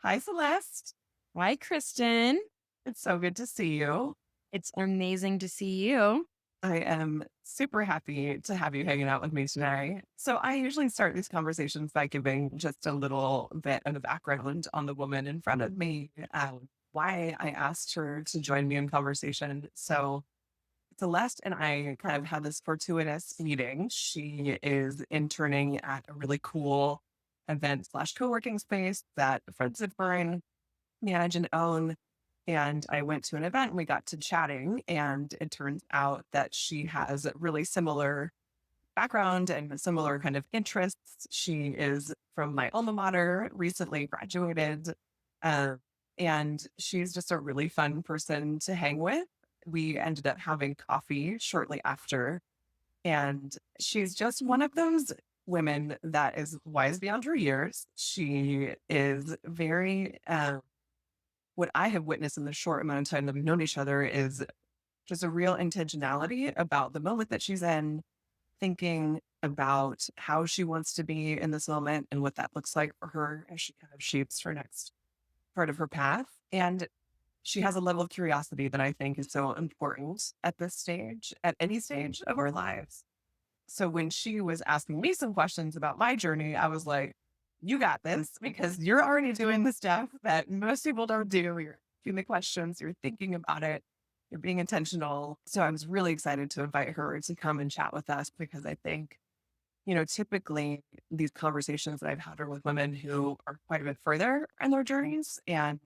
Hi, Celeste. Hi, Kristen. It's so good to see you. It's amazing to see you. I am super happy to have you hanging out with me today. So, I usually start these conversations by giving just a little bit of background on the woman in front of me, why I asked her to join me in conversation. So, Celeste and I kind of had this fortuitous meeting. She is interning at a really cool event slash co working space that friends of mine manage and own. And I went to an event and we got to chatting. And it turns out that she has a really similar background and similar kind of interests. She is from my alma mater, recently graduated. Uh, and she's just a really fun person to hang with. We ended up having coffee shortly after. And she's just one of those women that is wise beyond her years. She is very what I have witnessed in the short amount of time that we've known each other is just a real intentionality about the moment that she's in, thinking about how she wants to be in this moment and what that looks like for her as she kind of shapes her next part of her path. And she has a level of curiosity that I think is so important at this stage, at any stage of our lives. So when she was asking me some questions about my journey, I was like, you got this because you're already doing the stuff that most people don't do. You're asking the questions, you're thinking about it, you're being intentional. So I was really excited to invite her to come and chat with us because I think, typically these conversations that I've had are with women who are quite a bit further in their journeys. And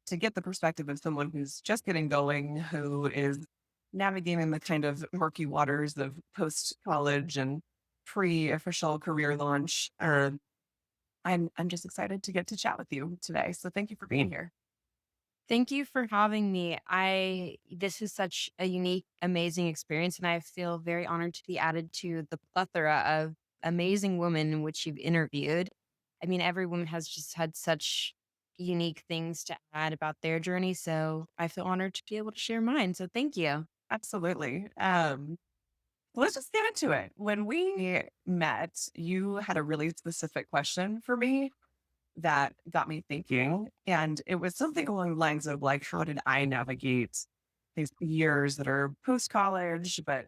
to get the perspective of someone who's just getting going, who is navigating the kind of murky waters of post college and pre official career launch. I'm just excited to get to chat with you today. So thank you for being here. Thank you for having me. This is such a unique, amazing experience, and I feel very honored to be added to the plethora of amazing women in which you've interviewed. I mean, every woman has just had such unique things to add about their journey, so I feel honored to be able to share mine. So thank you. Absolutely. Let's just get into it. When we met, you had a really specific question for me that got me thinking. And it was something along the lines of like, how did I navigate these years that are post college, but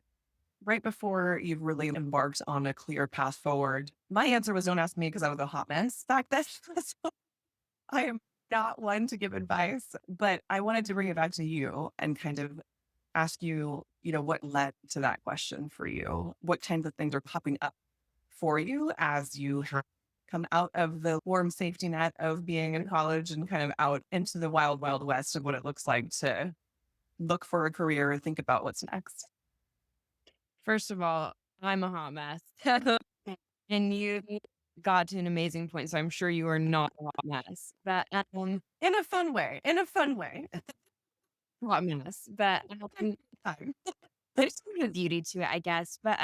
right before you've really embarked on a clear path forward? My answer was don't ask me because I was a hot mess back then. So I am not one to give advice, but I wanted to bring it back to you and kind of ask you, what led to that question for you? What kinds of things are popping up for you as you have come out of the warm safety net of being in college and kind of out into the wild, wild west of what it looks like to look for a career and think about what's next? First of all, I'm a hot mess. And you got to an amazing point, so I'm sure you are not a hot mess. But In a fun way, in a fun way. hot mess. But Time. there's some beauty to it, I guess. But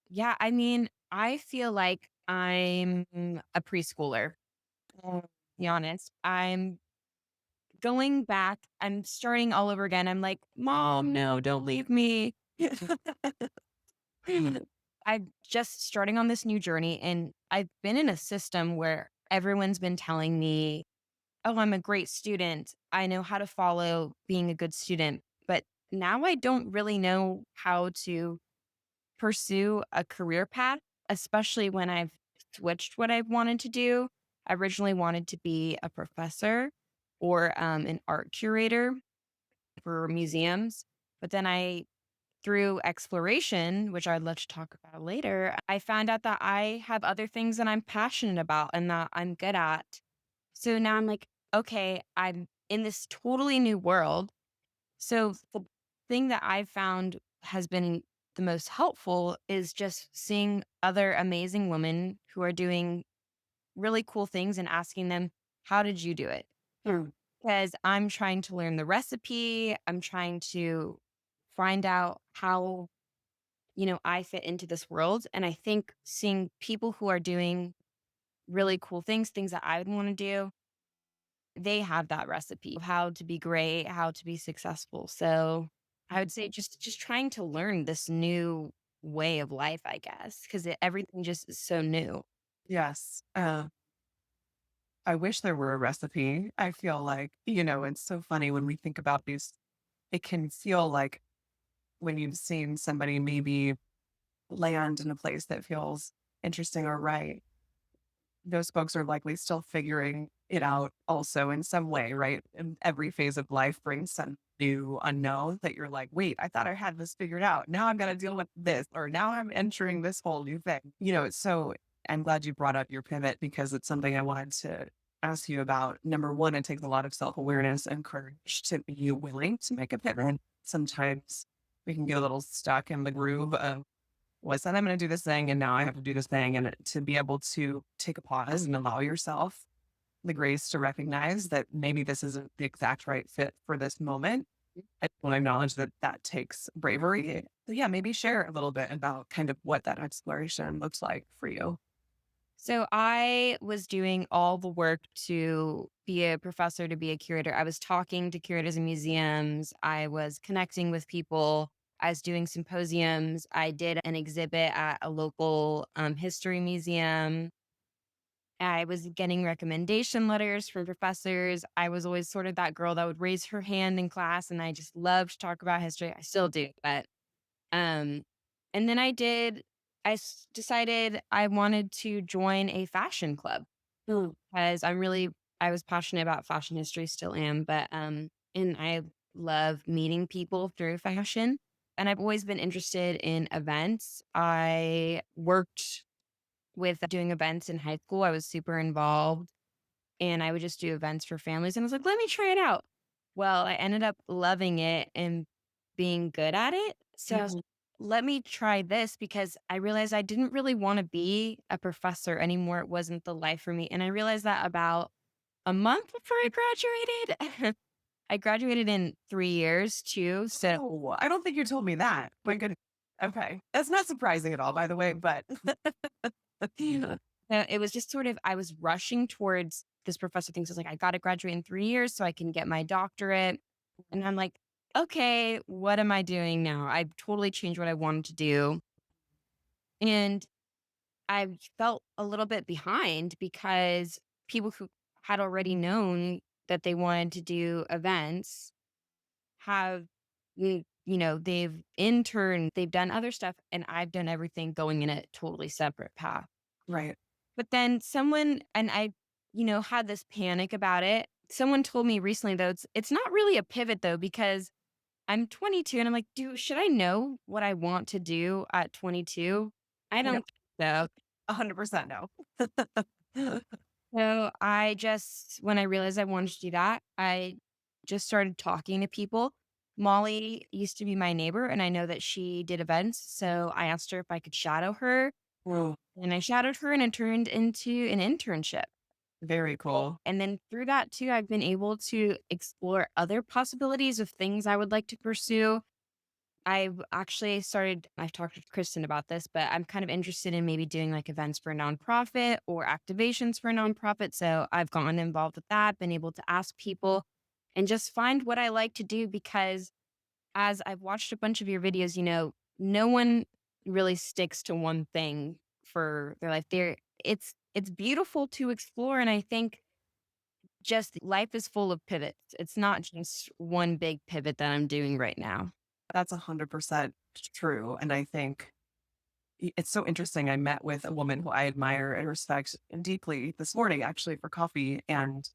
yeah, I mean, I feel like I'm a preschooler. To be honest, I'm going back. I'm starting all over again. I'm like, Mom, no, don't leave me. I'm just starting on this new journey, and I've been in a system where everyone's been telling me, "Oh, I'm a great student. I know how to follow being a good student." But now I don't really know how to pursue a career path, especially when I've switched what I've wanted to do. I originally wanted to be a professor or an art curator for museums. But then through exploration, which I'd love to talk about later, I found out that I have other things that I'm passionate about and that I'm good at. So now I'm like, okay, I'm in this totally new world. So the thing that I've found has been the most helpful is just seeing other amazing women who are doing really cool things and asking them, how did you do it? Hmm. Because I'm trying to learn the recipe. I'm trying to find out how, I fit into this world. And I think seeing people who are doing really cool things, things that I would want to do, they have that recipe of how to be great, how to be successful. So I would say just trying to learn this new way of life, I guess, because everything just is so new. Yes. I wish there were a recipe. I feel like, it's so funny when we think about these, it can feel like when you've seen somebody maybe land in a place that feels interesting or right, those folks are likely still figuring it out also in some way, right? And every phase of life brings some new unknown that you're like, wait, I thought I had this figured out. Now I'm going to deal with this, or now I'm entering this whole new thing. So I'm glad you brought up your pivot because it's something I wanted to ask you about. Number one, it takes a lot of self awareness and courage to be willing to make a pivot. Sometimes we can get a little stuck in the groove of well, I said I'm going to do this thing and now I have to do this thing. And to be able to take a pause and allow yourself the grace to recognize that maybe this isn't the exact right fit for this moment. I want to acknowledge that that takes bravery. So yeah, maybe share a little bit about kind of what that exploration looks like for you. So I was doing all the work to be a professor, to be a curator. I was talking to curators in museums. I was connecting with people. I was doing symposiums. I did an exhibit at a local history museum. I was getting recommendation letters from professors. I was always sort of that girl that would raise her hand in class, and I just loved to talk about history. I still do, but um, and then decided I wanted to join a fashion club Mm. because I was passionate about fashion history, still am, but and I love meeting people through fashion. And I've always been interested in events. I worked with doing events in high school. I was super involved and I would just do events for families. And I was like, let me try it out. Well, I ended up loving it and being good at it. So I was Mhm. like, let me try this because I realized I didn't really want to be a professor anymore. It wasn't the life for me. And I realized that about a month before I graduated. I graduated in 3 years too. So Oh, I don't think you told me that. My goodness. Okay. That's not surprising at all, by the way, but yeah. It was just sort of I was rushing towards this professor thinks I was like, I gotta graduate in 3 years so I can get my doctorate. And I'm like, okay, what am I doing now? I totally changed what I wanted to do. And I felt a little bit behind because people who had already known that they wanted to do events have, they've interned, they've done other stuff, and I've done everything going in a totally separate path. Right. But then someone and I, had this panic about it. Someone told me recently though, it's not really a pivot though, because I'm 22 and I'm like, should I know what I want to do at 22? I No, don't think so. 100% no. So when I realized I wanted to do that, I just started talking to people. Molly used to be my neighbor and I know that she did events. So I asked her if I could shadow her Well, and I shadowed her and it turned into an internship. very cool. And then through that too, I've been able to explore other possibilities of things I would like to pursue. I've talked to Kristen about this, but I'm kind of interested in maybe doing like events for a nonprofit or activations for a nonprofit. So I've gotten involved with that, been able to ask people and just find what I like to do because as I've watched a bunch of your videos, no one really sticks to one thing for their life. It's beautiful to explore. And I think just life is full of pivots. It's not just one big pivot that I'm doing right now. That's 100% true. And I think it's so interesting. I met with a woman who I admire and respect deeply this morning, actually, for coffee. And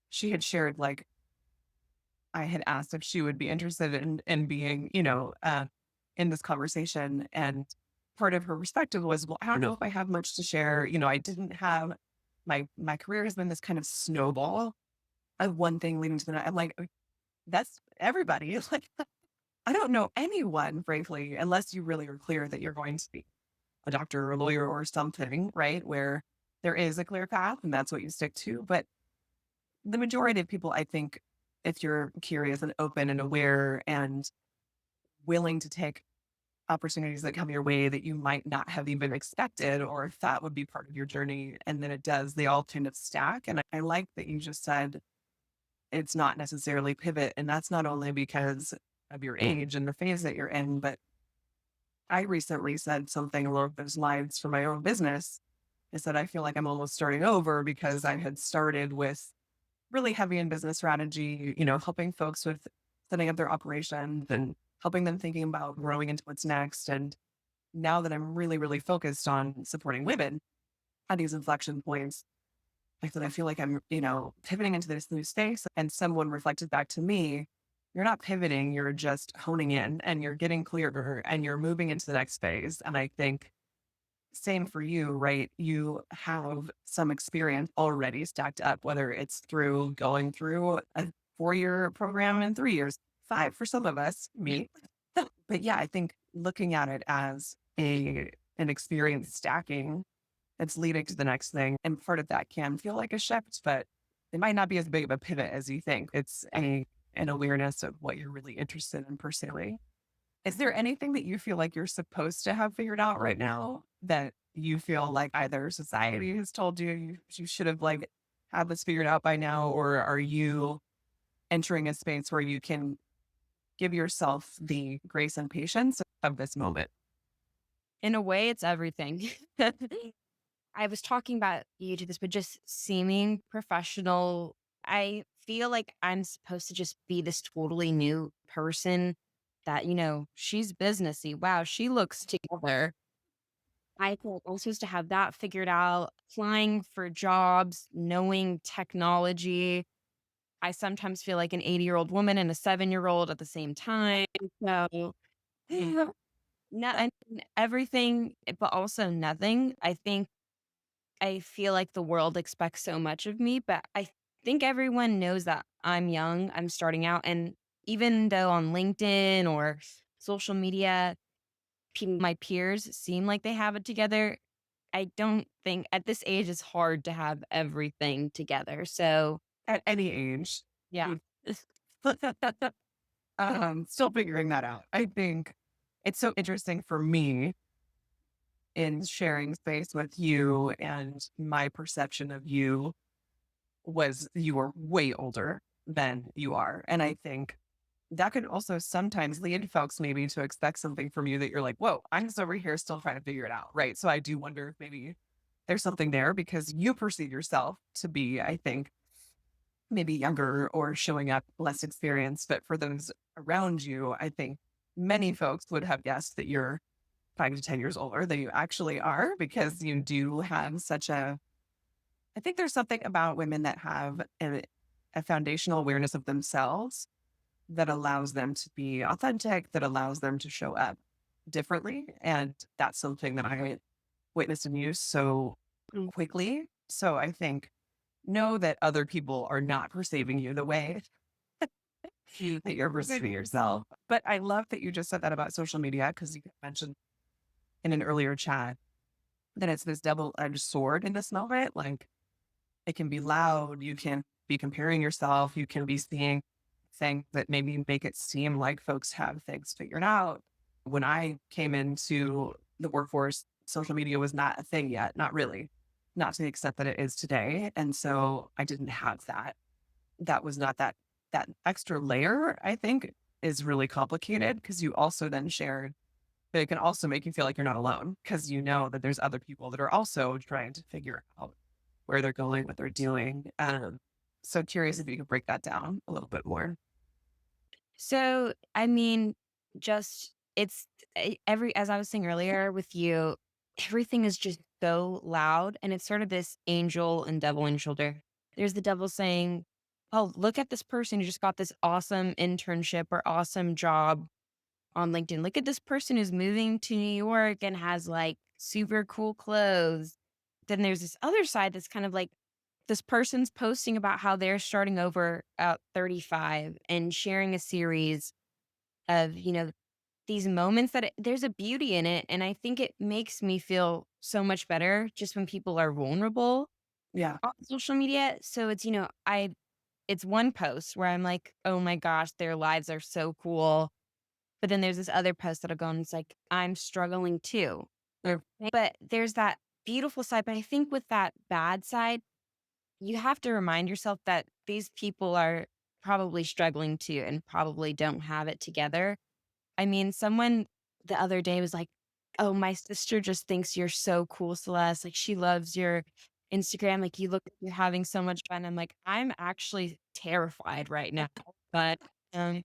she had shared, like, I had asked if she would be interested in being, in this conversation. And part of her perspective was, well, I don't know if I have much to share. I didn't have my career has been this kind of snowball of one thing leading to the next. I'm like, that's everybody. It's like I don't know anyone, frankly, unless you really are clear that you're going to be a doctor or a lawyer or something, right? Where there is a clear path and that's what you stick to. But the majority of people, I think, if you're curious and open and aware and willing to take opportunities that come your way that you might not have even expected, or if that would be part of your journey, and then it does, they all kind of stack. And I like that you just said it's not necessarily pivot. And that's not only because of your age and the phase that you're in, but I recently said something along those lines for my own business I said, I feel like I'm almost starting over because I had started with really heavy in business strategy, helping folks with setting up their operations and helping them thinking about growing into what's next. And now that I'm really, really focused on supporting women at these inflection points, I said, I feel like I'm, pivoting into this new space. And someone reflected back to me, you're not pivoting, you're just honing in and you're getting clearer and you're moving into the next phase. And I think same for you, right? You have some experience already stacked up, whether it's through going through a 4-year program in 3 years, five for some of us, me. But yeah, I think looking at it as an experience stacking that's leading to the next thing. And part of that can feel like a shift, but it might not be as big of a pivot as you think. It's an awareness of what you're really interested in pursuing. Is there anything that you feel like you're supposed to have figured out right now that you feel like either society has told you should have like had this figured out by now, or are you entering a space where you can give yourself the grace and patience of this moment? In a way, it's everything. I was talking about you to this, but just seeming professional. I feel like I'm supposed to just be this totally new person that, she's businessy. Wow, she looks together. I thought I'm supposed to have that figured out, applying for jobs, knowing technology. I sometimes feel like an 80-year-old woman and a 7-year-old at the same time. So, no, and everything, but also nothing. I feel like the world expects so much of me, but I think everyone knows that I'm young, I'm starting out. And even though on LinkedIn or social media, my peers seem like they have it together, I don't think at this age it's hard to have everything together. So, At any age. yeah. Mm. Still figuring that out. I think it's so interesting for me in sharing space with you, and my perception of you was you were way older than you are. And I think that could also sometimes lead folks maybe to expect something from you that you're like, whoa, I'm just over here still trying to figure it out. Right. So I do wonder if maybe there's something there because you perceive yourself to be, I think, maybe younger or showing up less experienced. But for those around you, I think many folks would have guessed that you're 5 to 10 years older than you actually are because you do have such a, I think there's something about women that have a foundational awareness of themselves that allows them to be authentic, that allows them to show up differently. And that's something that I witnessed in you so quickly. So I think know that other people are not perceiving you the way that you're perceiving yourself. But I love that you just said that about social media because you mentioned in an earlier chat that it's this double-edged sword in this moment. Like it can be loud, you can be comparing yourself, you can be seeing things that maybe make it seem like folks have things figured out. When I came into the workforce, social media was not a thing yet, not really, not to the extent that it is today. And so I didn't have that. That was not that extra layer, I think, is really complicated because you also then shared that it can also make you feel like you're not alone because you know that there's other people that are also trying to figure out where they're going, what they're doing. So curious if you could break that down a little bit more. So, I mean, just it's as I was saying earlier with you, everything is just so loud and it's sort of this angel and devil in your shoulder. There's the devil saying, "Oh, look at this person who just got this awesome internship or awesome job on LinkedIn. Look at this person who's moving to New York and has like super cool clothes." Then there's this other side that's kind of like this person's posting about how they're starting over at 35 and sharing a series of, these moments that there's a beauty in it. And I think it makes me feel so much better just when people are vulnerable Yeah. on social media. So it's one post where I'm like, oh my gosh, their lives are so cool. But then there's this other post that'll go and it's like, I'm struggling too. Or But there's that beautiful side. But I think with that bad side, you have to remind yourself that these people are probably struggling too and probably don't have it together. I mean, someone the other day was like, "Oh, my sister just thinks you're so cool, Celeste. Like, she loves your Instagram. Like, you look like you're having so much fun." I'm like, "I'm actually terrified right now, but, um,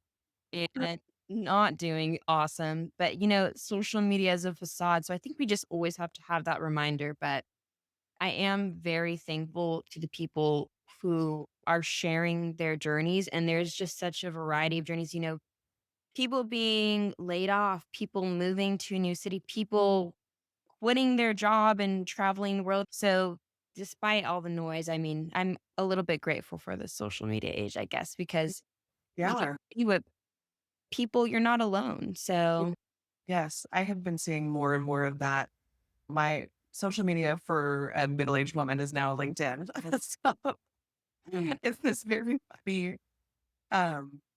and not doing awesome." But, social media is a facade, so I think we just always have to have that reminder, but I am very thankful to the people who are sharing their journeys, and there's just such a variety of journeys, people being laid off, people moving to a new city, people quitting their job and traveling the world. So, despite all the noise, I mean, I'm a little bit grateful for the social media age, I guess, because you get Yeah. to see what people you're not alone. Y- So, Yes, I have been seeing more and more of that. My social media for a middle-aged woman is now LinkedIn. So it's this very funny.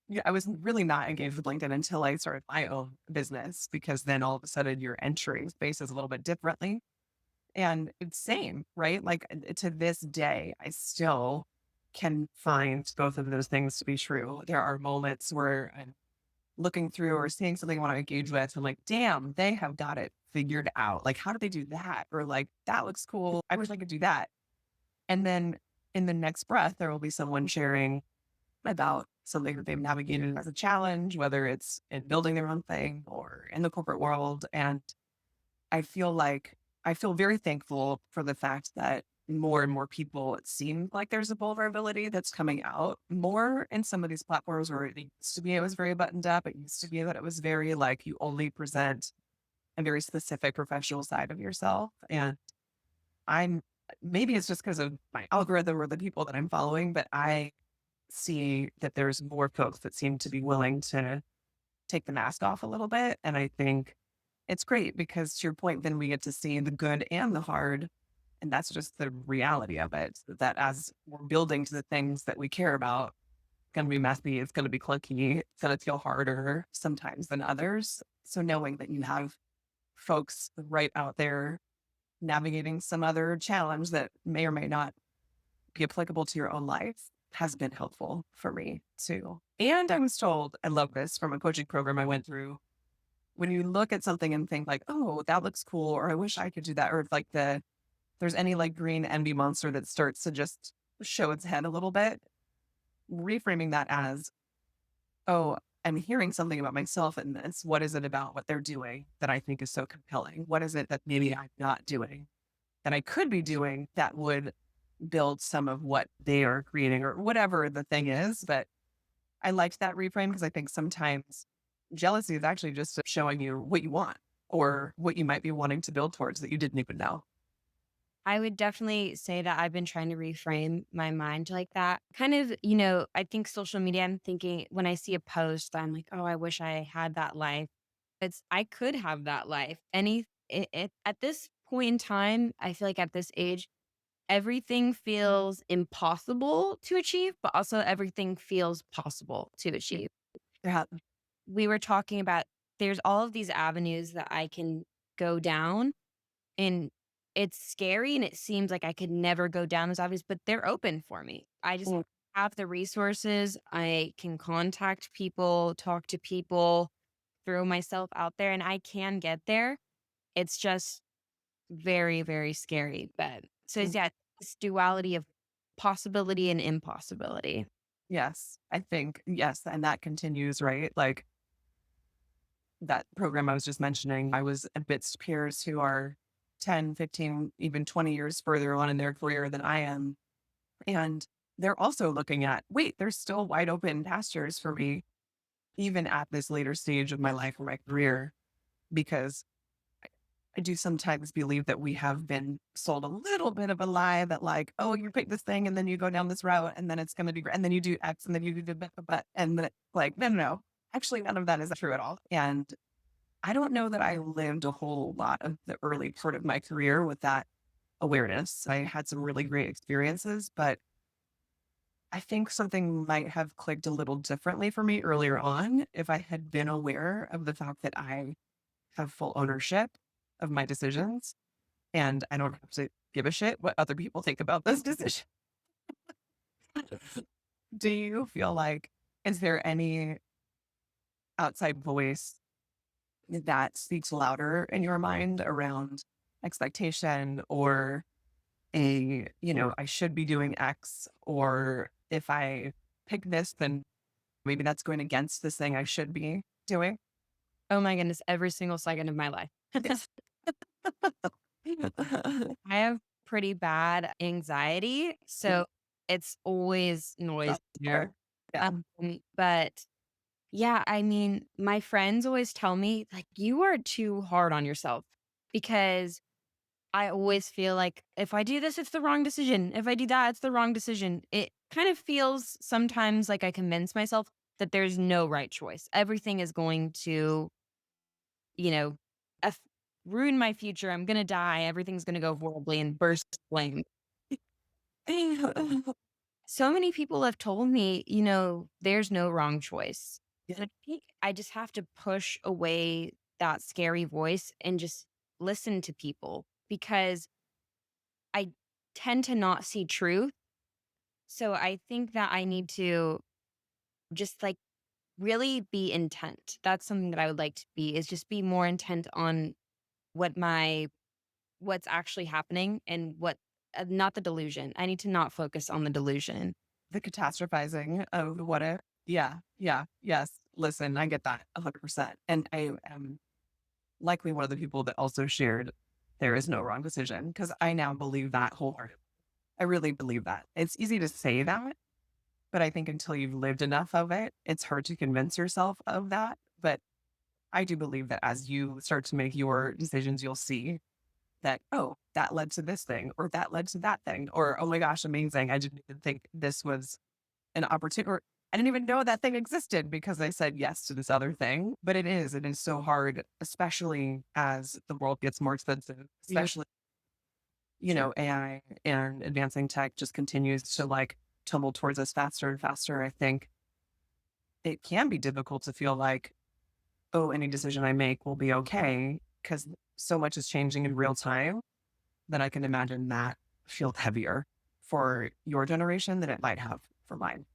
Yeah, I was really not engaged with LinkedIn until I started my own business because then all of a sudden your entry space is a little bit differently. And it's same, right? Like to this day, I still can find both of those things to be true. There are moments where I'm looking through or seeing something I want to engage with. I'm like, damn, they have got it figured out. Like, how do they do that? Or like, that looks cool. I wish I could do that. And then in the next breath, there will be someone sharing about something that they've navigated as a challenge, whether it's in building their own thing or in the corporate world. And I feel like I feel very thankful for the fact that more and more people, it seems like there's a vulnerability that's coming out more in some of these platforms where it used to be it was very buttoned up. It used to be that it was very like you only present a very specific professional side of yourself. And I'm maybe it's just because of my algorithm or the people that I'm following, but I see that there's more folks that seem to be willing to take the mask off a little bit. And I think it's great because to your point, then we get to see the good and the hard. And that's just the reality of it. That as we're building to the things that we care about, it's going to be messy, it's going to be clunky, it's going to feel harder sometimes than others. So knowing that you have folks right out there navigating some other challenge that may or may not be applicable to your own life has been helpful for me too. And I was told, I love this from a coaching program I went through. When you look at something and think like, oh, that looks cool, or I wish I could do that, or if like there's any like green envy monster that starts to just show its head a little bit, reframing that as, oh, I'm hearing something about myself in this. What is it about what they're doing that I think is so compelling? What is it that maybe I'm not doing that I could be doing that would build some of what they are creating or whatever the thing is. But I liked that reframe because I think sometimes jealousy is actually just showing you what you want or what you might be wanting to build towards that you didn't even know. I would definitely say that I've been trying to reframe my mind like that. Kind of, I think social media, I'm thinking when I see a post, I'm like, oh, I wish I had that life. I could have that life. At this point in time, I feel like at this age, everything feels impossible to achieve, but also everything feels possible to achieve. Yeah. We were talking about there's all of these avenues that I can go down, and it's scary and it seems like I could never go down those avenues, but they're open for me. I just Mm, have the resources. I can contact people, talk to people, throw myself out there, and I can get there. It's just very, very scary. But so mm. it's, yeah, this duality of possibility and impossibility. Yes. I think, yes. And that continues, right? Like that program I was just mentioning, I was amidst peers who are 10, 15, even 20 years further on in their career than I am. And they're also looking at, wait, there's still wide open pastures for me, even at this later stage of my life or my career, because I do sometimes believe that we have been sold a little bit of a lie that, like, oh, you pick this thing and then you go down this route and then it's going to be great. And then you do X and then you do the but, and then it's like, no, no, no. Actually, none of that is true at all. And I don't know that I lived a whole lot of the early part of my career with that awareness. I had some really great experiences, but I think something might have clicked a little differently for me earlier on if I had been aware of the fact that I have full ownership of my decisions and I don't have to give a shit what other people think about this decision. Do you feel like, is there any outside voice that speaks louder in your mind around expectation or I should be doing X, or if I pick this, then maybe that's going against this thing I should be doing. Oh my goodness, every single second of my life. Yes. I have pretty bad anxiety, so it's always noise That's there. fair. Yeah. Um, but yeah, I mean, my friends always tell me, like, you are too hard on yourself because I always feel like if I do this, it's the wrong decision. If I do that, it's the wrong decision. It kind of feels sometimes like I convince myself that there's no right choice. Everything is going to, you know, aff- ruin my future. I'm going to die. Everything's going to go horribly and burst into flame. So many people have told me, there's no wrong choice. Yeah. And I think I just have to push away that scary voice and just listen to people because I tend to not see truth. So I think that I need to just like really be intent. That's something that I would like to be is just be more intent on what what's actually happening and what not the delusion. I need to not focus on the delusion. The catastrophizing of what if. Yeah. Yeah. Yes. Listen, I get that 100%. And I am likely one of the people that also shared there is no wrong decision because I now believe that wholeheartedly. I really believe that. It's easy to say that, but I think until you've lived enough of it, it's hard to convince yourself of that. But I do believe that as you start to make your decisions, you'll see that, oh, that led to this thing, or that led to that thing, or oh my gosh, amazing. I didn't even think this was an opportunity, or I didn't even know that thing existed because I said yes to this other thing. But it is so hard, especially as the world gets more expensive, Yeah. especially, AI and advancing tech just continues to like tumble towards us faster and faster. I think it can be difficult to feel like, oh, any decision I make will be okay because so much is changing in real time that I can imagine that feel heavier for your generation than it might have for mine.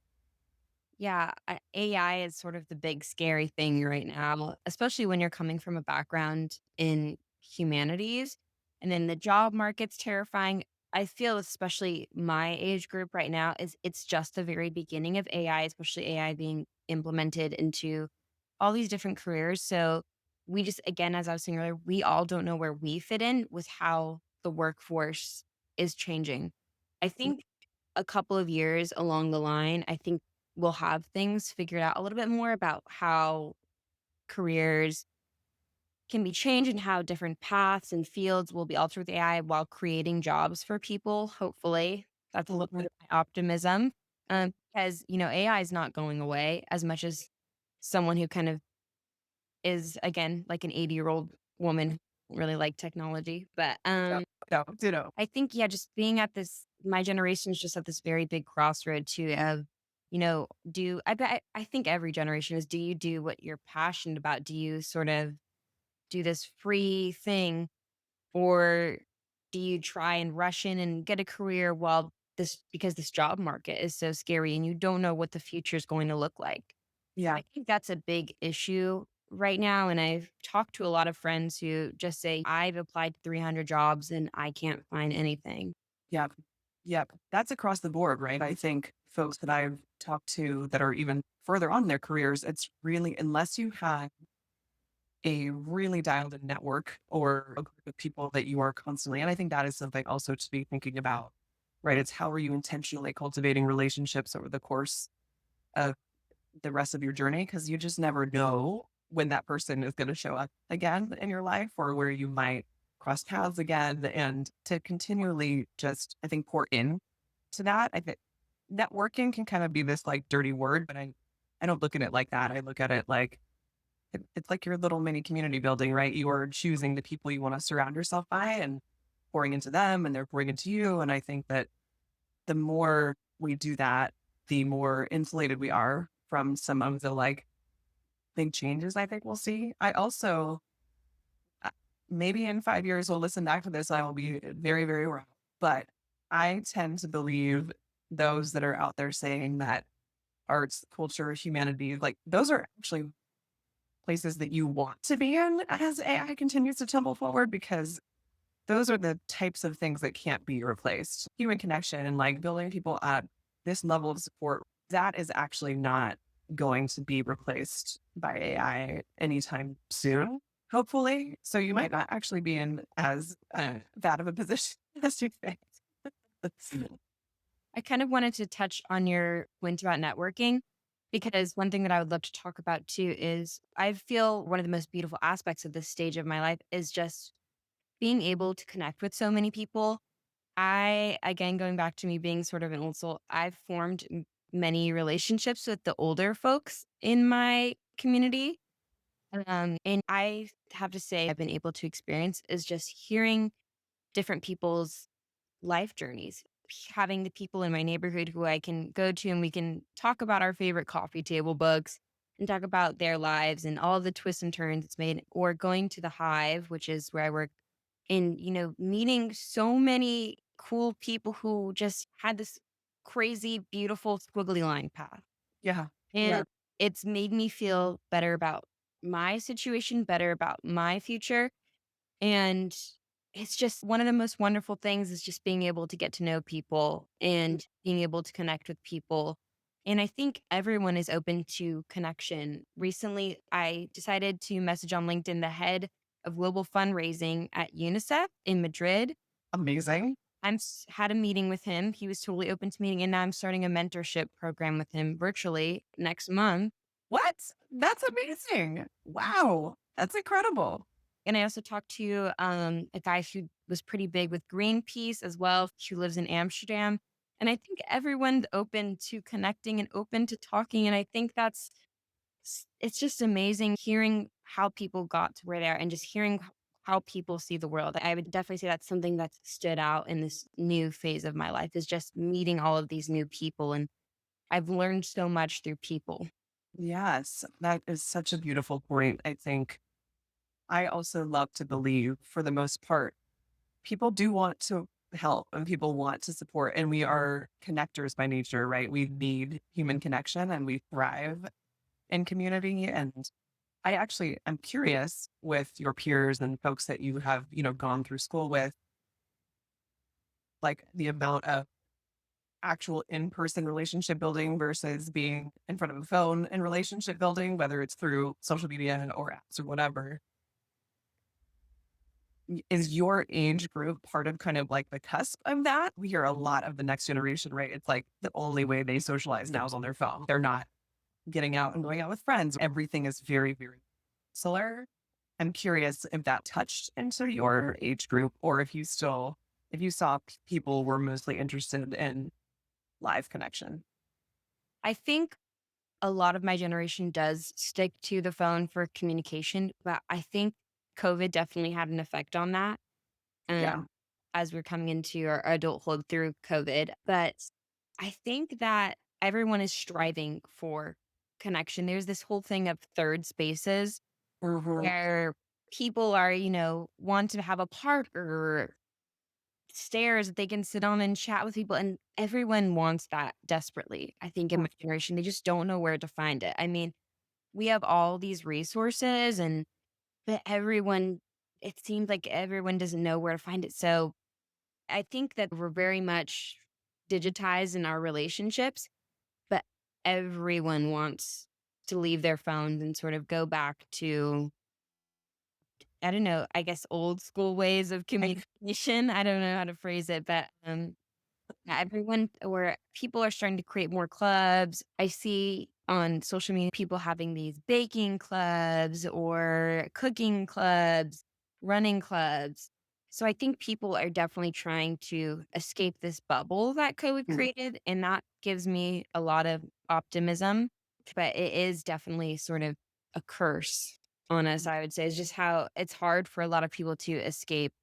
Yeah, AI is sort of the big scary thing right now, especially when you're coming from a background in humanities and then the job market's terrifying. I feel especially my age group right now is it's just the very beginning of AI, especially AI being implemented into all these different careers. So we just again, as I was saying earlier, we all don't know where we fit in with how the workforce is changing. I think a couple of years along the line, I think we'll have things figured out a little bit more about how careers can be changed and how different paths and fields will be altered with AI while creating jobs for people, hopefully. That's a little bit of my optimism. Because, AI is not going away as much as someone who kind of is, again, like an 80-year-old woman who doesn't really like technology. But Yeah. No, ditto. I think, yeah, just being at my generation's just at this very big crossroad too of, I think every generation is, do you do what you're passionate about? Do you sort of do this free thing or do you try and rush in and get a career because this job market is so scary and you don't know what the future is going to look like? Yeah. I think that's a big issue right now. And I've talked to a lot of friends who just say, I've applied to 300 jobs and I can't find anything. Yep. Yep. That's across the board, right? I think folks that I've talked to that are even further on in their careers, it's really, unless you have a really dialed in network or a group of people that you are constantly, and I think that is something also to be thinking about, right? It's how are you intentionally cultivating relationships over the course of the rest of your journey? Because you just never know when that person is going to show up again in your life or where you might cross paths again. And to continually just, I think, pour in to that. I think networking can kind of be this like dirty word, but I don't look at it like that. I look at it like it's like your little mini community building, right? You are choosing the people you want to surround yourself by and pouring into them and they're pouring into you. And I think that the more we do that, the more insulated we are from some of the like big changes I think we'll see. I also, uh, maybe in 5 years, we'll listen back to this. I will be very, very wrong. But I tend to believe those that are out there saying that arts, culture, humanity, like those are actually places that you want to be in as AI continues to tumble forward? Because those are the types of things that can't be replaced. Human connection and like building people up, this level of support, that is actually not going to be replaced by AI anytime soon, hopefully. So you might not actually be in as bad of a position as you think. I kind of wanted to touch on your point about networking because one thing that I would love to talk about too is I feel one of the most beautiful aspects of this stage of my life is just being able to connect with so many people. I, again, going back to me being sort of an old soul, I've formed many relationships with the older folks in my community. And I have to say, I've been able to experience is just hearing different people's life journeys, having the people in my neighborhood who I can go to and we can talk about our favorite coffee table books and talk about their lives and all the twists and turns it's made, or going to the Hive, which is where I work, and, meeting so many cool people who just had this crazy, beautiful squiggly line path. Yeah. Yeah. And it's made me feel better about my situation, better about my future. And it's just one of the most wonderful things is just being able to get to know people and being able to connect with people. And I think everyone is open to connection. Recently, I decided to message on LinkedIn the head of global fundraising at UNICEF in Madrid. Amazing. Had a meeting with him. He was totally open to meeting, and now I'm starting a mentorship program with him virtually next month. What? That's amazing. Wow. That's incredible. And I also talked to a guy who was pretty big with Greenpeace as well, who lives in Amsterdam. And I think everyone's open to connecting and open to talking. And I think it's just amazing hearing how people got to where they are and just hearing how people see the world. I would definitely say that's something that's stood out in this new phase of my life is just meeting all of these new people. And I've learned so much through people. Yes. That is such a beautiful point. I think I also love to believe, for the most part, people do want to help and people want to support. And we are connectors by nature, right? We need human connection and we thrive in community. And I actually am curious with your peers and folks that you have, gone through school with, like the amount of actual in-person relationship building versus being in front of a phone and relationship building, whether it's through social media or apps or whatever. Is your age group part of kind of like the cusp of that? We hear a lot of the next generation, right? It's like the only way they socialize now is on their phone. They're not getting out and going out with friends. Everything is very, very similar. I'm curious if that touched into your age group or if you saw people were mostly interested in live connection. I think a lot of my generation does stick to the phone for communication, but I think COVID definitely had an effect on that. Yeah. Um, as we're coming into our adulthood through COVID. But I think that everyone is striving for connection. There's this whole thing of third spaces Mhm. where people are, want to have a park or stairs that they can sit on and chat with people. And everyone wants that desperately. I think in my generation, they just don't know where to find it. I mean, we have all these resources but everyone it seems like everyone doesn't know where to find it. So I think that we're very much digitized in our relationships, but everyone wants to leave their phones and sort of go back to, I don't know, I guess old school ways of communication. I don't know how to phrase it, but yeah, everyone or people are starting to create more clubs. I see on social media people having these baking clubs or cooking clubs, running clubs. So I think people are definitely trying to escape this bubble that COVID created. And that gives me a lot of optimism. But it is definitely sort of a curse on us, I would say. It's just how it's hard for a lot of people to escape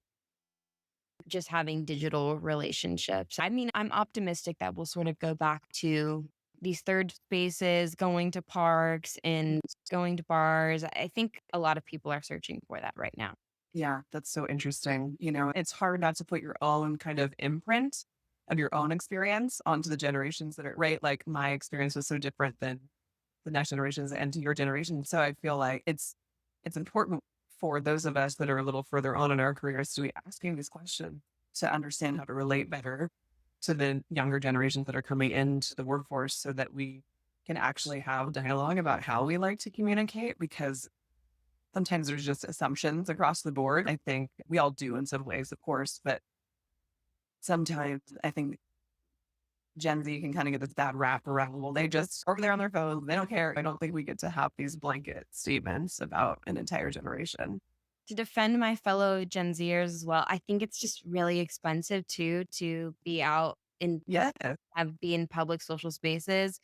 just having digital relationships. I mean, I'm optimistic that we'll sort of go back to these third spaces, going to parks and going to bars. I think a lot of people are searching for that right now. Yeah, that's so interesting. It's hard not to put your own kind of imprint of your own experience onto the generations that are right. Like my experience was so different than the next generations and to your generation. So I feel like it's important for those of us that are a little further on in our careers to be asking these questions to understand how to relate better to the younger generations that are coming into the workforce so that we can actually have dialogue about how we like to communicate because sometimes there's just assumptions across the board. I think we all do in some ways, of course, but sometimes I think Gen Z can kind of get this bad rap around, well, they just over there on their phones, they don't care. I don't think we get to have these blanket statements about an entire generation. To defend my fellow Gen Zers as well, I think it's just really expensive too to be out and Yeah. be in public social spaces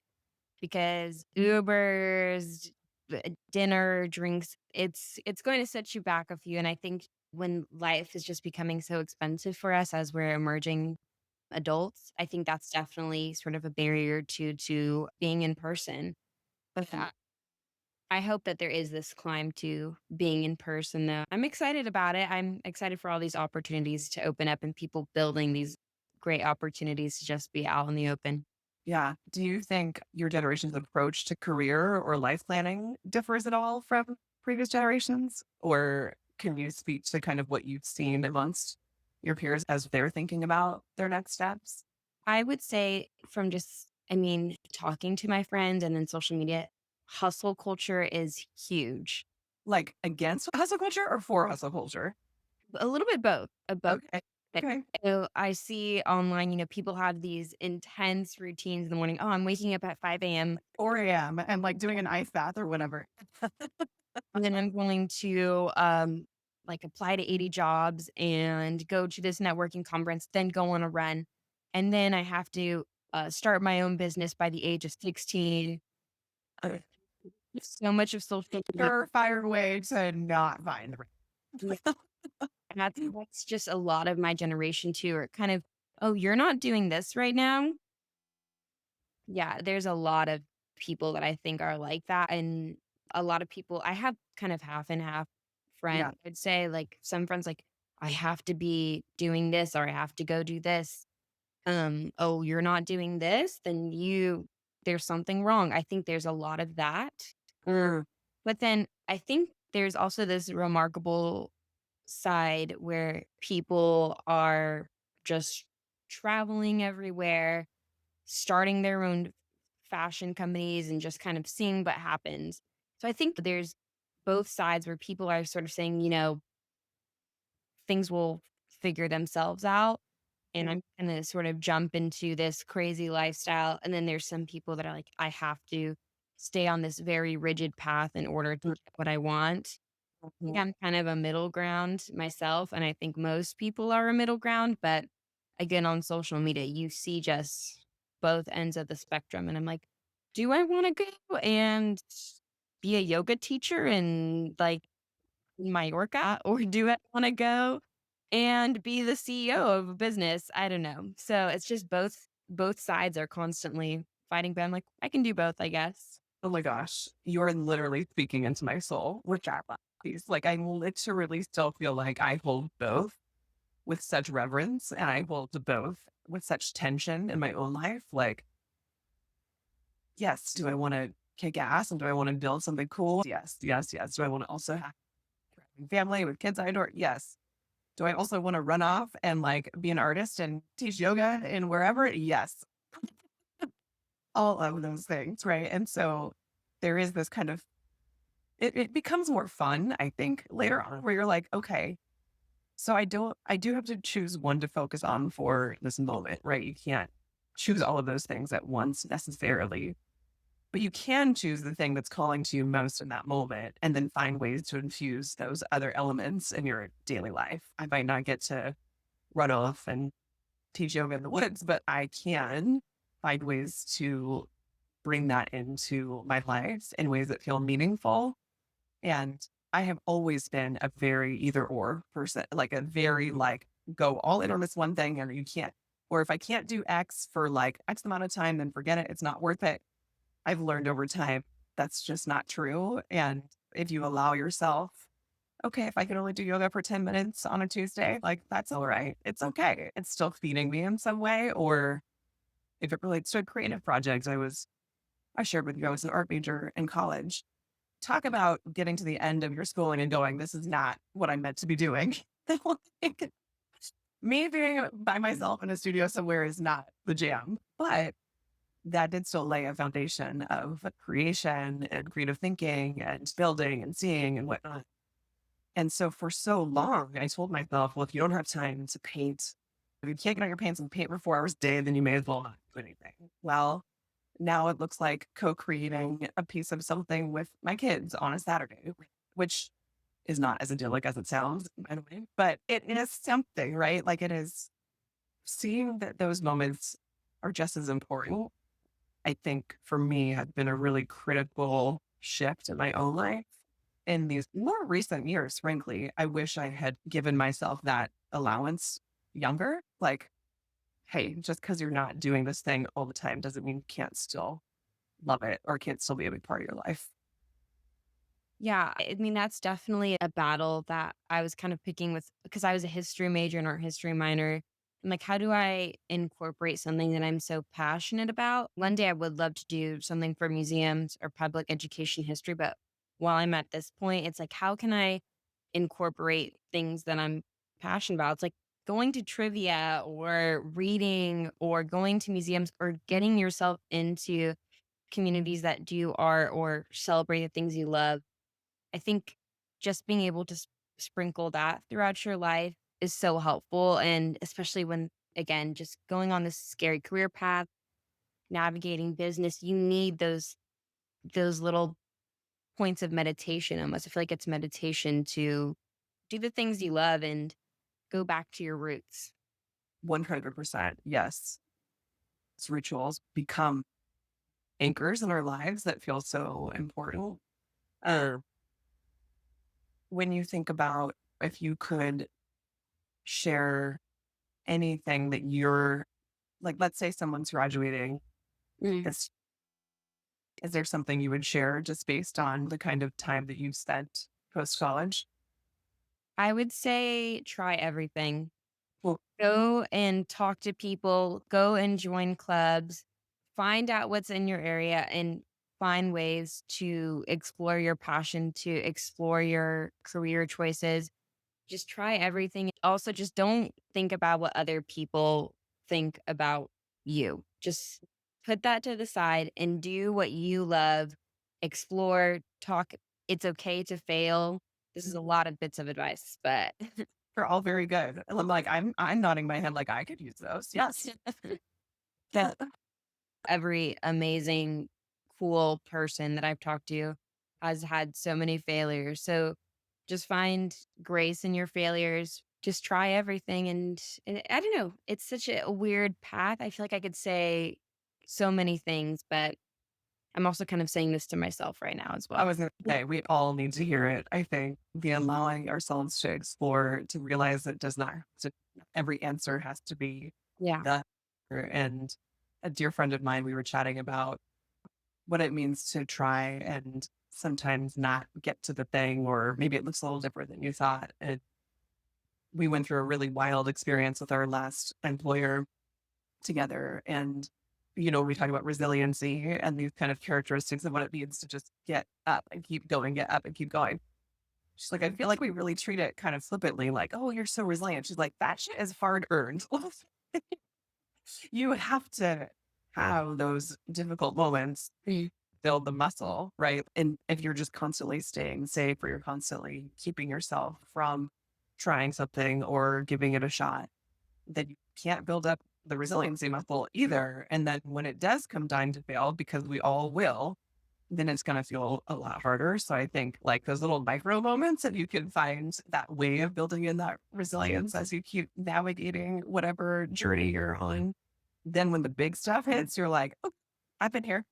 because Ubers, dinner, drinks, it's going to set you back a few. And I think when life is just becoming so expensive for us as we're emerging adults, I think that's definitely sort of a barrier to being in person. But I hope that there is this climb to being in person, though. I'm excited about it. I'm excited for all these opportunities to open up and people building these great opportunities to just be out in the open. Yeah. Do you think your generation's approach to career or life planning differs at all from previous generations? Or can you speak to kind of what you've seen amongst your peers as they're thinking about their next steps? I would say from just, I mean, talking to my friends and then social media, hustle culture is huge. Like against hustle culture or for hustle culture? A little bit both, a both. Okay. But, Okay. I see online, people have these intense routines in the morning. Oh, I'm waking up at 5 a.m. 4 a.m. and like doing an ice bath or whatever. and then I'm going to like apply to 80 jobs and go to this networking conference, then go on a run. And then I have to start my own business by the age of 16. Uh, So much of social media. Surefire way to not find the Yeah, and that's just a lot of my generation too, or kind of, oh, you're not doing this right now. Yeah, there's a lot of people that I think are like that, and a lot of people I have kind of half and half friends. yeah. I'd say, like, some friends, like, "I have to be doing this or I have to go do this." "Oh, you're not doing this? Then there's something wrong." I think there's a lot of that. Mm, But then I think there's also this remarkable side where people are just traveling everywhere, starting their own fashion companies and just kind of seeing what happens. So I think there's both sides where people are sort of saying, things will figure themselves out. And mm, I'm going to sort of jump into this crazy lifestyle. And then there's some people that are like, I have to stay on this very rigid path in order to mm, get what I want. mhm. Yeah, I'm kind of a middle ground myself, and I think most people are a middle ground, but again, on social media, you see just both ends of the spectrum, and I'm like, do I wanna go and be a yoga teacher in, like, Mallorca, or do I wanna go and be the CEO of a business? I don't know. So, it's just both sides are constantly fighting, but I'm like, I can do both, I guess. Oh my gosh, you're literally speaking into my soul with that piece. Like, I literally still feel like I hold both with such reverence and I hold to both with such tension in my own life. Like, yes, do I want to kick ass and do I want to build something cool? Yes, yes, yes. Do I want to also have a thriving family with kids I adore? Yes. Do I also want to run off and like be an artist and teach yoga and wherever? Yes. All of those things. Right. And so there is this kind of it becomes more fun, I think, later on where you're like, okay, so I do have to choose one to focus on for this moment, right? You can't choose all of those things at once necessarily, but you can choose the thing that's calling to you most in that moment and then find ways to infuse those other elements in your daily life. I might not get to run off and teach yoga in the woods, but I can find ways to bring that into my life in ways that feel meaningful and I have always been a very either or person, like a very like go all in on this one thing and you can't. Or if I can't do X for like X amount of time, then forget it. It's not worth it. I've learned over time that's just not true. And if you allow yourself, okay, if I can only do yoga for 10 minutes on a Tuesday, like that's all right. It's okay. It's still feeding me in some way. Or if it relates to a creative project, I was I shared with you I was an art major in college. Talk about getting to the end of your schooling and going, this is not what I'm meant to be doing. Like, me being by myself in a studio somewhere is not the jam. But that did still lay a foundation of creation and creative thinking and building and seeing and whatnot. And so for so long, I told myself, well, if you don't have time to paint, if you can't get on your pants and paint for 4 hours a day, then you may as well not do anything. Well, now it looks like co-creating a piece of something with my kids on a Saturday, which is not as idyllic as it sounds, by the way, but it is something, right? Like it is seeing that those moments are just as important. I think for me had been a really critical shift in my own life in these more recent years, frankly. I wish I had given myself that allowance younger. Like, hey, just because you're not doing this thing all the time doesn't mean you can't still love it or can't still be a big part of your life. Yeah, I mean, that's definitely a battle that I was kind of picking with because I was a history major and art history minor. I'm like, how do I incorporate something that I'm so passionate about? One day I would love to do something for museums or public education history, but while I'm at this point, it's like, how can I incorporate things that I'm passionate about? It's like going to trivia or reading or going to museums or getting yourself into communities that do art or celebrate the things you love. I think just being able to sprinkle that throughout your life is so helpful. And especially when, again, just going on this scary career path, navigating business, you need those little points of meditation almost. I feel like it's meditation to do the things you love and go back to your roots. 100%. Yes. These rituals become anchors in our lives that feel so important. Uh, when you think about if you could share anything that you're like, let's say someone's graduating, Mm. is there something you would share just based on the kind of time that you've spent post college? I would say try everything. Well, Go and talk to people, go and join clubs, find out what's in your area and find ways to explore your passion, to explore your career choices. Just try everything. Also, just don't think about what other people think about you. Just put that to the side and do what you love. Explore, talk. It's okay to fail. This is a lot of bits of advice, but they're all very good. And I'm like, I'm nodding my head like I could use those. Yes. That every amazing, cool person that I've talked to has had so many failures. So just find grace in your failures. Just try everything. And I don't know. It's such a weird path. I feel like I could say so many things, but I'm also kind of saying this to myself right now as I well. was gonna say we all need to hear it. I think the allowing ourselves to explore, to realize that does not to, every answer has to be Yeah. the and a dear friend of mine, we were chatting about what it means to try and sometimes not get to the thing, or maybe it looks a little different than you thought. And we went through a really wild experience with our last employer together. And, we talk about resiliency and these kind of characteristics of what it means to just get up and keep going, get up and keep going. She's like, I feel like we really treat it kind of flippantly, like, oh, you're so resilient. She's like, that shit is hard earned. You have to have those difficult moments, build the muscle, right? And if you're just constantly staying safe or you're constantly keeping yourself from trying something or giving it a shot, then you can't build up the resiliency muscle either. And then when it does come time to fail, because we all will, then it's going to feel a lot harder. So I think like those little micro moments, if you can find that way of building in that resilience as you keep navigating whatever journey you're on, then when the big stuff hits, you're like, oh, I've been here.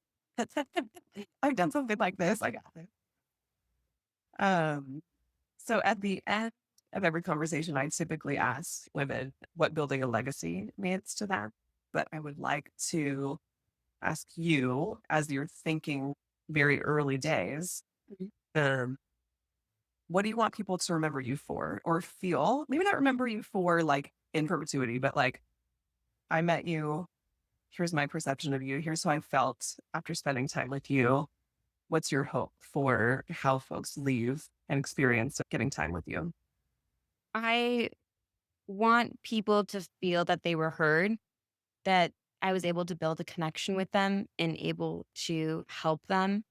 I've done something like this. I got it. Um, so at the end of every conversation, I typically ask women what building a legacy means to them. But I would like to ask you, as you're thinking very early days, Mhm. um, what do you want people to remember you for or feel? Maybe not remember you for like in perpetuity, but like, I met you here's my perception of you. Here's how I felt after spending time with you. What's your hope for how folks leave and experience getting time with you? I want people to feel that they were heard, that I was able to build a connection with them and able to help them.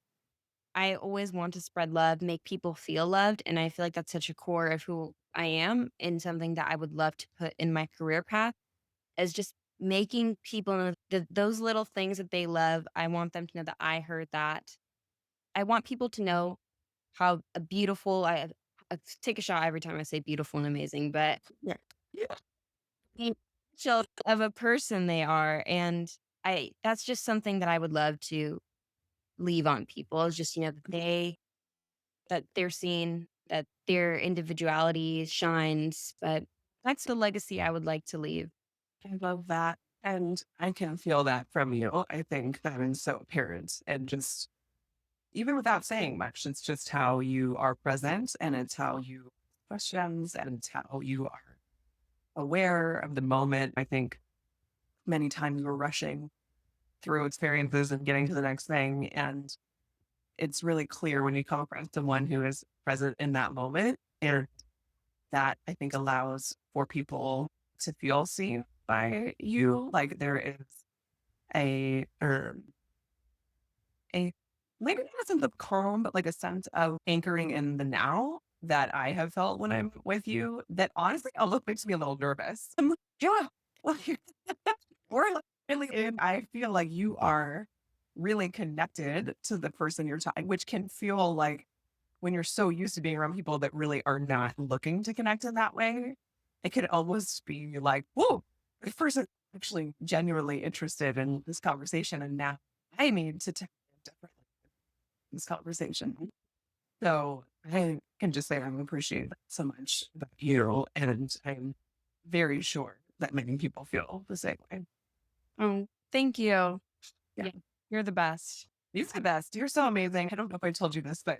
I always want to spread love, make people feel loved. And I feel like that's such a core of who I am and something that I would love to put in my career path is just making people know that those little things that they love. I want them to know that I heard that. I want people to know how a beautiful, I take a shot every time I say beautiful and amazing, but Yeah. Yeah. child of a person they are. And that's just something that I would love to leave on people is just, that they're seen, that their individuality shines. But that's the legacy I would like to leave. I love that. And I can feel that from you. I think that is so apparent. And just even without saying much, it's just how you are present and it's how you questions and it's how you are aware of the moment. I think many times we're rushing through experiences and getting to the next thing. And it's really clear when you come across someone who is present in that moment. And that I think allows for people to feel seen by you. Like there is a maybe not a sense of calm, but like a sense of anchoring in the now that I have felt when I'm with you that honestly almost makes me a little nervous. I'm like, yeah, well, we're like really in. I feel like you are really connected to the person you're talking, which can feel like when you're so used to being around people that really are not looking to connect in that way, it could almost be like, whoa, this person actually genuinely interested in this conversation. And now I need to tell them differently in this conversation. So I can just say I appreciate that so much about you. And I'm very sure that many people feel the same way. Oh, thank you. Yeah. Yeah, you're the best. You're the best. You're so amazing. I don't know if I told you this, but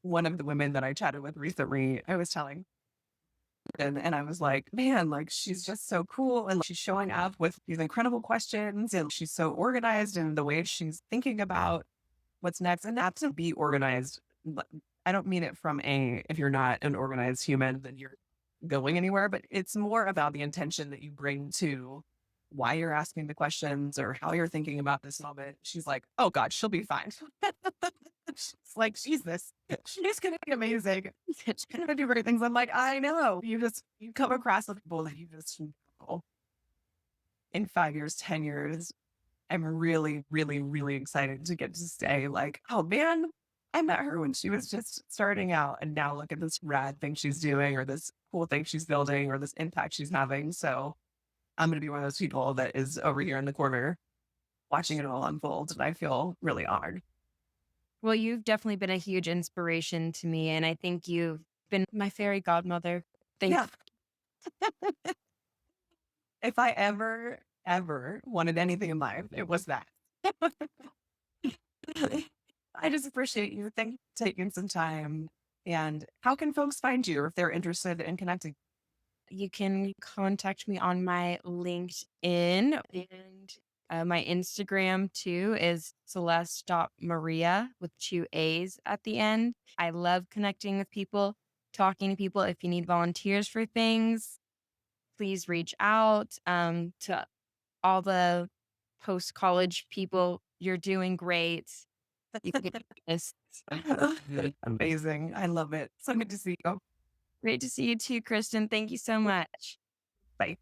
one of the women that I chatted with recently, I was telling and I was like, man, like she's just so cool. And she's showing up with these incredible questions and she's so organized in the way she's thinking about what's next. And not to be organized. I don't mean it from if you're not an organized human, then you're going anywhere, but it's more about the intention that you bring to why you're asking the questions or how you're thinking about this moment. She's like, oh God, she'll be fine. She's like, she's this. She's gonna be amazing. She's gonna do great things. I'm like, I know. You come across the people that you just know in 5 years, 10 years. I'm really, really, really excited to get to say, like, oh man, I met her when she was just starting out. And now look at this rad thing she's doing, or this cool thing she's building, or this impact she's having. So I'm going to be one of those people that is over here in the corner watching it all unfold. And I feel really honored. Well, you've definitely been a huge inspiration to me, and I think you've been my fairy godmother. Thank Yeah. If I ever, ever wanted anything in life, it was that. I just appreciate you. Thank you for taking some time. And how can folks find you if they're interested in connecting? you. Can contact me on my LinkedIn and my Instagram too is celeste.maria with two A's at the end. I love connecting with people, talking to people. If you need volunteers for things, please reach out to all the post college people. You're doing great. You can get this. Amazing. I love it. So good to see you. Great to see you too, Kristen. Thank you so much. Bye.